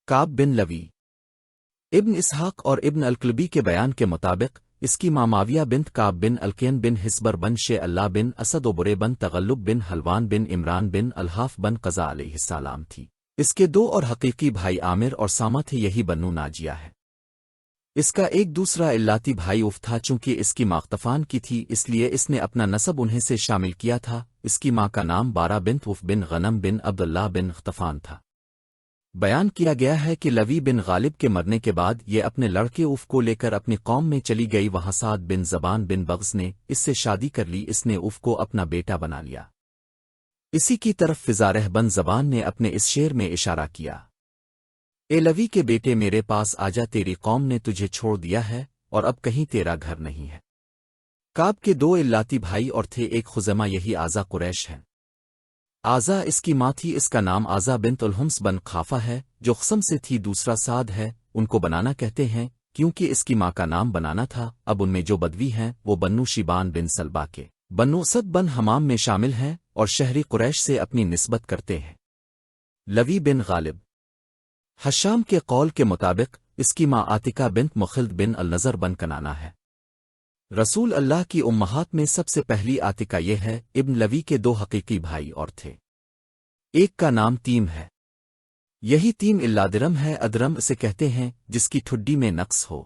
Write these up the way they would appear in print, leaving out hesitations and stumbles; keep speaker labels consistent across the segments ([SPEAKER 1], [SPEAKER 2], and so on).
[SPEAKER 1] کعب بن لوی ابن اسحاق اور ابن القلبی کے بیان کے مطابق اس کی ماں معاویہ بنت کعب بن الکین بن حسبر بن شے اللہ بن اسد و برے بن تغلب بن حلوان بن عمران بن الحاف بن قضا علیہ السلام تھی۔ اس کے دو اور حقیقی بھائی عامر اور سامہ تھے، یہی بنو ناجیہ ہے۔ اس کا ایک دوسرا الاتی بھائی اف تھا، چونکہ اس کی ماں غطفان کی تھی اس لیے اس نے اپنا نسب انہیں سے شامل کیا تھا۔ اس کی ماں کا نام بارہ بنت اف بن غنم بن عبداللہ بن غطفان تھا۔ بیان کیا گیا ہے کہ لوی بن غالب کے مرنے کے بعد یہ اپنے لڑکے اف کو لے کر اپنی قوم میں چلی گئی، وہاں سعد بن زبان بن بغز نے اس سے شادی کر لی، اس نے اف کو اپنا بیٹا بنا لیا۔ اسی کی طرف فزارہ بن زبان نے اپنے اس شعر میں اشارہ کیا، اے لوی کے بیٹے میرے پاس آجا، تیری قوم نے تجھے چھوڑ دیا ہے اور اب کہیں تیرا گھر نہیں ہے۔ کعب کے دو الاتی بھائی اور تھے، ایک خزیمہ یہی آزا قریش ہے۔ آزا اس کی ماں تھی، اس کا نام آزا بنت الحمس بن خافہ ہے جو خصم سے تھی، دوسرا سعد ہے، ان کو بنانا کہتے ہیں کیونکہ اس کی ماں کا نام بنانا تھا۔ اب ان میں جو بدوی ہیں وہ بنو شیبان بن سلبا کے بنو اسد بن حمام میں شامل ہیں اور شہری قریش سے اپنی نسبت کرتے ہیں۔ لوی بن غالب حشام کے قول کے مطابق اس کی ماں عاتکہ بنت مخلد بن النظر بن کنانا ہے۔ رسول اللہ کی امہات میں سب سے پہلی عاتکہ یہ ہے۔ ابن لوی کے دو حقیقی بھائی اور تھے، ایک کا نام تیم ہے، یہی تیم الادرم ہے، ادرم اسے کہتے ہیں جس کی ٹھڈی میں نقص ہو۔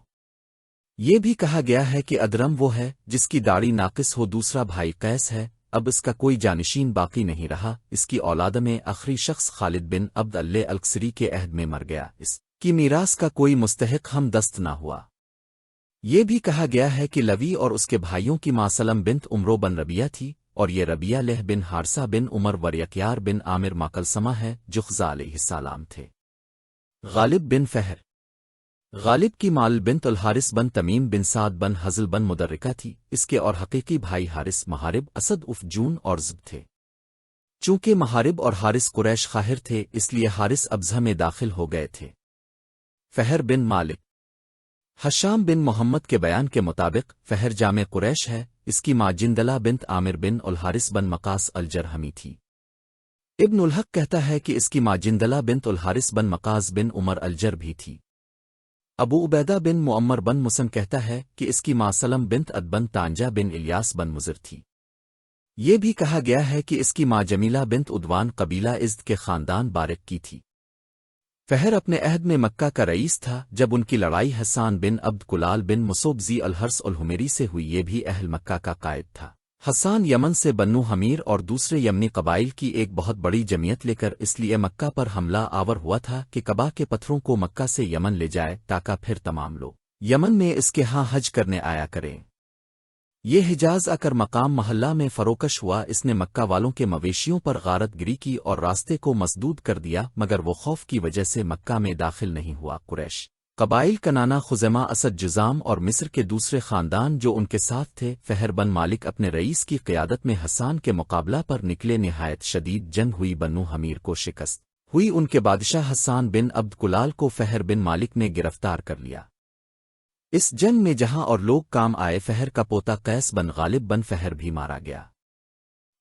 [SPEAKER 1] یہ بھی کہا گیا ہے کہ ادرم وہ ہے جس کی داڑھی ناقص ہو۔ دوسرا بھائی قیس ہے، اب اس کا کوئی جانشین باقی نہیں رہا۔ اس کی اولاد میں آخری شخص خالد بن عبد اللہ القصری کے عہد میں مر گیا، اس کی میراث کا کوئی مستحق ہم دست نہ ہوا۔ یہ بھی کہا گیا ہے کہ لوی اور اس کے بھائیوں کی ماں سلم بنت عمرو بن ربیہ تھی، اور یہ ربیہ لہ بن حارثہ بن عمر وریکیار بن عامر ماکلسمہ ہے جو خزا علیہ السلام تھے۔ غالب بن فہر غالب کی مال بنت الحارث بن تمیم بن سعد بن حزل بن مدرکہ تھی، اس کے اور حقیقی بھائی حارث، محارب، اسد، اف، جون اور زب تھے۔ چونکہ محارب اور حارث قریش خاہر تھے اس لیے حارث ابزہ میں داخل ہو گئے تھے۔ فہر بن مالک حشام بن محمد کے بیان کے مطابق فہر جامع قریش ہے، اس کی ماں جندلہ بنت عامر بن الحارث بن مقاس الجرہمی تھی۔ ابن الحق کہتا ہے کہ اس کی ماں جندلہ بنت الحارث بن مقاس بن عمر الجر بھی تھی۔ ابو عبیدہ بن معمر بن مسن کہتا ہے کہ اس کی ماں سلم بنت اد بن تانجہ بن الیاس بن مزر تھی۔ یہ بھی کہا گیا ہے کہ اس کی ماں جمیلہ بنت ادوان قبیلہ ازد کے خاندان بارک کی تھی۔ فہر اپنے عہد میں مکہ کا رئیس تھا جب ان کی لڑائی حسان بن عبد کلال بن مصوبزی الحرس الحمیری سے ہوئی، یہ بھی اہل مکہ کا قائد تھا۔ حسان یمن سے بنو حمیر اور دوسرے یمنی قبائل کی ایک بہت بڑی جمعیت لے کر اس لیے مکہ پر حملہ آور ہوا تھا کہ کعبہ کے پتھروں کو مکہ سے یمن لے جائے تاکہ پھر تمام لوگ یمن میں اس کے ہاں حج کرنے آیا کریں۔ یہ حجاز آ کر مقام محلہ میں فروکش ہوا، اس نے مکہ والوں کے مویشیوں پر غارت گری کی اور راستے کو مسدود کر دیا، مگر وہ خوف کی وجہ سے مکہ میں داخل نہیں ہوا۔ قریش قبائل کنانا، خزیمہ، اسد، جزام اور مصر کے دوسرے خاندان جو ان کے ساتھ تھے، فہر بن مالک اپنے رئیس کی قیادت میں حسان کے مقابلہ پر نکلے۔ نہایت شدید جنگ ہوئی، بنو حمیر کو شکست ہوئی، ان کے بادشاہ حسان بن عبد کلال کو فہر بن مالک نے گرفتار کر لیا۔ اس جنگ میں جہاں اور لوگ کام آئے، فہر کا پوتا قیس بن غالب بن فہر بھی مارا گیا۔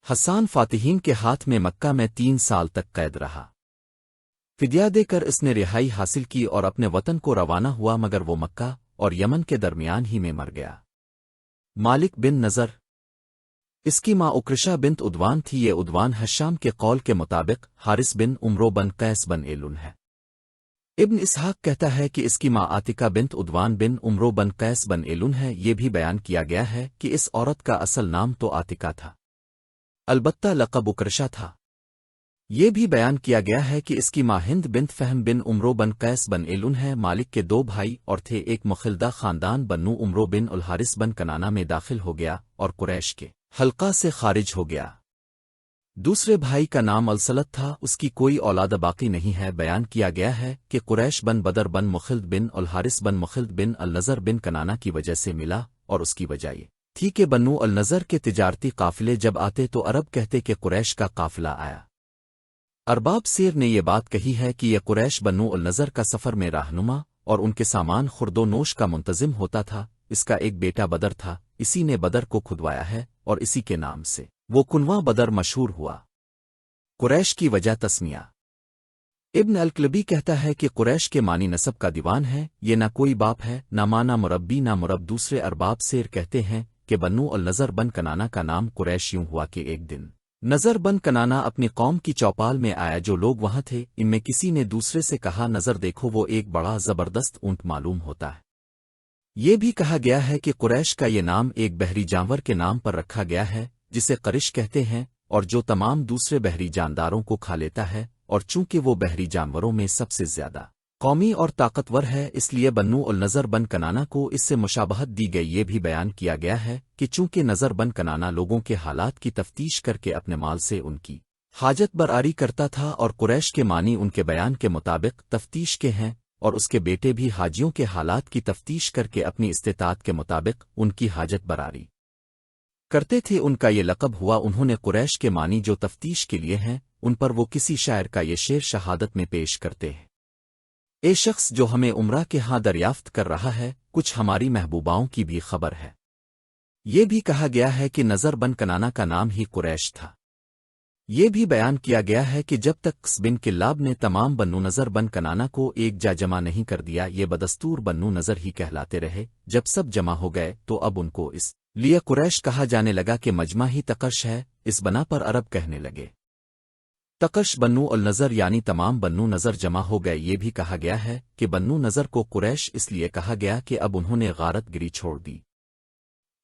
[SPEAKER 1] حسان فاتحین کے ہاتھ میں مکہ میں 3 سال تک قید رہا۔ فدیہ دے کر اس نے رہائی حاصل کی اور اپنے وطن کو روانہ ہوا، مگر وہ مکہ اور یمن کے درمیان ہی میں مر گیا۔ مالک بن نظر اس کی ماں اکرشا بنت ادوان تھی، یہ ادوان حشام کے قول کے مطابق حارث بن عمرو بن قیس بن ایلن ہے۔ ابن اسحاق کہتا ہے کہ اس کی ماں عاتکہ بنت ادوان بن عمرو بن قیس بن ایلن ہے۔ یہ بھی بیان کیا گیا ہے کہ اس عورت کا اصل نام تو عاتکہ تھا، البتہ لقب اکرشا تھا۔ یہ بھی بیان کیا گیا ہے کہ اس کی ماں ہند بنت فہم بن عمرو بن قیس بن ایلن ہے۔ مالک کے 2 بھائی اور تھے، ایک مخلدہ خاندان بنو عمرو بن الحارث بن کنانا میں داخل ہو گیا اور قریش کے حلقہ سے خارج ہو گیا۔ دوسرے بھائی کا نام السلط تھا، اس کی کوئی اولاد باقی نہیں ہے۔ بیان کیا گیا ہے کہ قریش بن بدر بن مخلد بن الحارث بن مخلد بن النظر بن کنانا کی وجہ سے ملا، اور اس کی وجہ یہ تھی کہ بنو النظر کے تجارتی قافلے جب آتے تو عرب کہتے کہ قریش کا قافلہ آیا۔ ارباب سیر نے یہ بات کہی ہے کہ یہ قریش بنو النظر کا سفر میں رہنما اور ان کے سامان خرد و نوش کا منتظم ہوتا تھا۔ اس کا ایک بیٹا بدر تھا، اسی نے بدر کو کھدوایا ہے اور اسی کے نام سے وہ کنواں بدر مشہور ہوا۔ قریش کی وجہ تسمیہ ابن الکلبی کہتا ہے کہ قریش کے معنی نسب کا دیوان ہے، یہ نہ کوئی باپ ہے نہ ماں نہ مربی نہ مرب۔ دوسرے ارباب سیر کہتے ہیں کہ بنو النضر بن کنانا کا نام قریش یوں ہوا کہ ایک دن نظر بن کنانا اپنی قوم کی چوپال میں آیا، جو لوگ وہاں تھے ان میں کسی نے دوسرے سے کہا نظر دیکھو وہ ایک بڑا زبردست اونٹ معلوم ہوتا ہے۔ یہ بھی کہا گیا ہے کہ قریش کا یہ نام ایک بحری جانور کے نام پر رکھا گیا ہے جسے قرش کہتے ہیں، اور جو تمام دوسرے بحری جانداروں کو کھا لیتا ہے، اور چونکہ وہ بحری جانوروں میں سب سے زیادہ قومی اور طاقتور ہے اس لیے بنو النضر بن کنانا کو اس سے مشابہت دی گئی۔ یہ بھی بیان کیا گیا ہے کہ چونکہ نظر بن کنانا لوگوں کے حالات کی تفتیش کر کے اپنے مال سے ان کی حاجت برآری کرتا تھا، اور قریش کے معنی ان کے بیان کے مطابق تفتیش کے ہیں، اور اس کے بیٹے بھی حاجیوں کے حالات کی تفتیش کر کے اپنی استطاعت کے مطابق ان کی حاجت برآری کرتے تھے۔ ان کا یہ لقب ہوا۔ انہوں نے قریش کے معنی جو تفتیش کے لیے ہیں ان پر وہ کسی شاعر کا یہ شعر شہادت میں پیش کرتے ہیں: اے شخص جو ہمیں عمرہ کے ہاں دریافت کر رہا ہے، کچھ ہماری محبوباؤں کی بھی خبر ہے۔ یہ بھی کہا گیا ہے کہ نظر بن کنانا کا نام ہی قریش تھا۔ یہ بھی بیان کیا گیا ہے کہ جب تک قس بن کلاب نے تمام بنو نظر بن کنانا کو ایک جا جمع نہیں کر دیا، یہ بدستور بنو نظر ہی کہلاتے رہے۔ جب سب جمع ہو گئے تو اب ان کو اس لیے قریش کہا جانے لگا کہ مجمع ہی تقش ہے۔ اس بنا پر عرب کہنے لگے تقش بنو النظر، یعنی تمام بنو نظر جمع ہو گئے۔ یہ بھی کہا گیا ہے کہ بنو نظر کو قریش اس لیے کہا گیا کہ اب انہوں نے غارت گری چھوڑ دی۔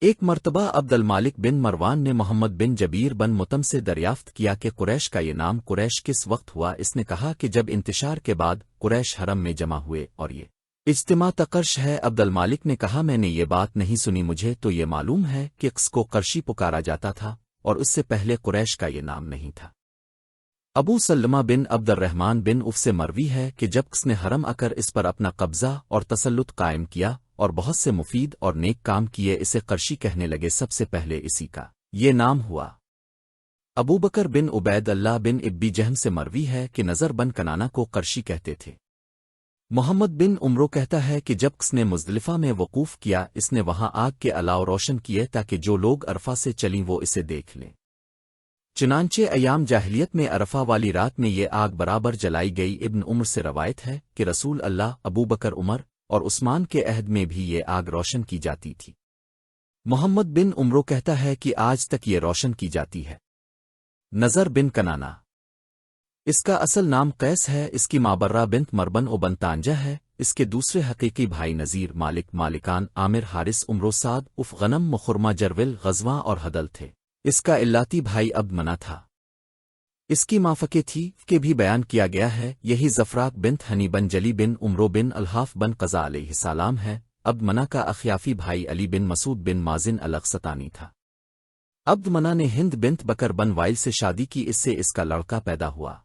[SPEAKER 1] ایک مرتبہ عبد المالک بن مروان نے محمد بن جبیر بن متم سے دریافت کیا کہ قریش کا یہ نام قریش کس وقت ہوا۔ اس نے کہا کہ جب انتشار کے بعد قریش حرم میں جمع ہوئے اور یہ اجتماع تقرش ہے۔ عبد المالک نے کہا میں نے یہ بات نہیں سنی، مجھے تو یہ معلوم ہے کہ قس کو قرشی پکارا جاتا تھا اور اس سے پہلے قریش کا یہ نام نہیں تھا۔ ابو سلمہ بن عبد الرحمن بن عف سے مروی ہے کہ جب قس نے حرم آ کر اس پر اپنا قبضہ اور تسلط قائم کیا اور بہت سے مفید اور نیک کام کیے، اسے قرشی کہنے لگے۔ سب سے پہلے اسی کا یہ نام ہوا۔ ابو بکر بن عبید اللہ بن ابی جہم سے مروی ہے کہ نظر بن کنانا کو قرشی کہتے تھے۔ محمد بن عمرو کہتا ہے کہ جب قس نے مزدلفہ میں وقوف کیا، اس نے وہاں آگ کے الاؤ روشن کیے تاکہ جو لوگ عرفہ سے چلیں وہ اسے دیکھ لیں۔ چنانچہ ایام جاہلیت میں عرفہ والی رات میں یہ آگ برابر جلائی گئی۔ ابن عمر سے روایت ہے کہ رسول اللہ، ابو بکر، عمر اور عثمان کے عہد میں بھی یہ آگ روشن کی جاتی تھی۔ محمد بن عمرو کہتا ہے کہ آج تک یہ روشن کی جاتی ہے۔ نظر بن کنانا اس کا اصل نام قیس ہے۔ اس کی ماں برہ بنت مربن و بن تانجہ ہے۔ اس کے دوسرے حقیقی بھائی نذیر، مالک، مالکان، عامر، حارث، عمرو، سعد، اف، غنم، مخرمہ، جرول، غزواں اور حدل تھے۔ اس کا الاتی بھائی عبد منا تھا۔ اس کی ماں فقے تھی کہ بھی بیان کیا گیا ہے۔ یہی زفراق بنت ہنی بن جلی بن عمرو بن الحاف بن قضا علیہ السلام ہے۔ عبد منا کا اخیافی بھائی علی بن مسعود بن مازن الغسطانی تھا۔ عبد منا نے ہند بنت بکر بن وائل سے شادی کی، اس سے اس کا لڑکا پیدا ہوا۔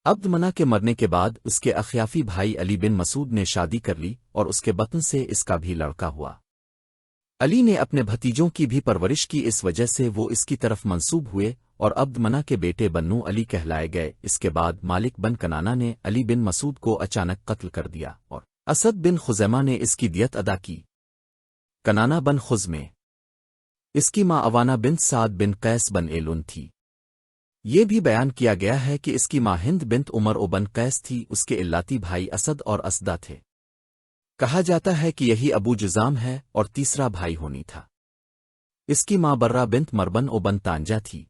[SPEAKER 1] عبد منا کے مرنے کے بعد اس کے اخیافی بھائی علی بن مسعود نے شادی کر لی اور اس کے بطن سے اس کا بھی لڑکا ہوا۔ علی نے اپنے بھتیجوں کی بھی پرورش کی، اس وجہ سے وہ اس کی طرف منسوب ہوئے اور عبد منا کے بیٹے بنو علی کہلائے گئے۔ اس کے بعد مالک بن کنانا نے علی بن مسعود کو اچانک قتل کر دیا اور اسد بن خزیمہ نے اس کی دیت ادا کی۔ کنانا بن خزمے اس کی ماں عوانہ بنت سعد بن قیس بن ایلون تھی۔ یہ بھی بیان کیا گیا ہے کہ اس کی ماں ہند بنت عمر او بن قیس تھی۔ اس کے الاتی بھائی اسد اور اسدہ تھے۔ کہا جاتا ہے کہ یہی ابو جزام ہے اور تیسرا بھائی ہونی تھا۔ اس کی ماں برہ بنت مربن او بن تانجہ تھی۔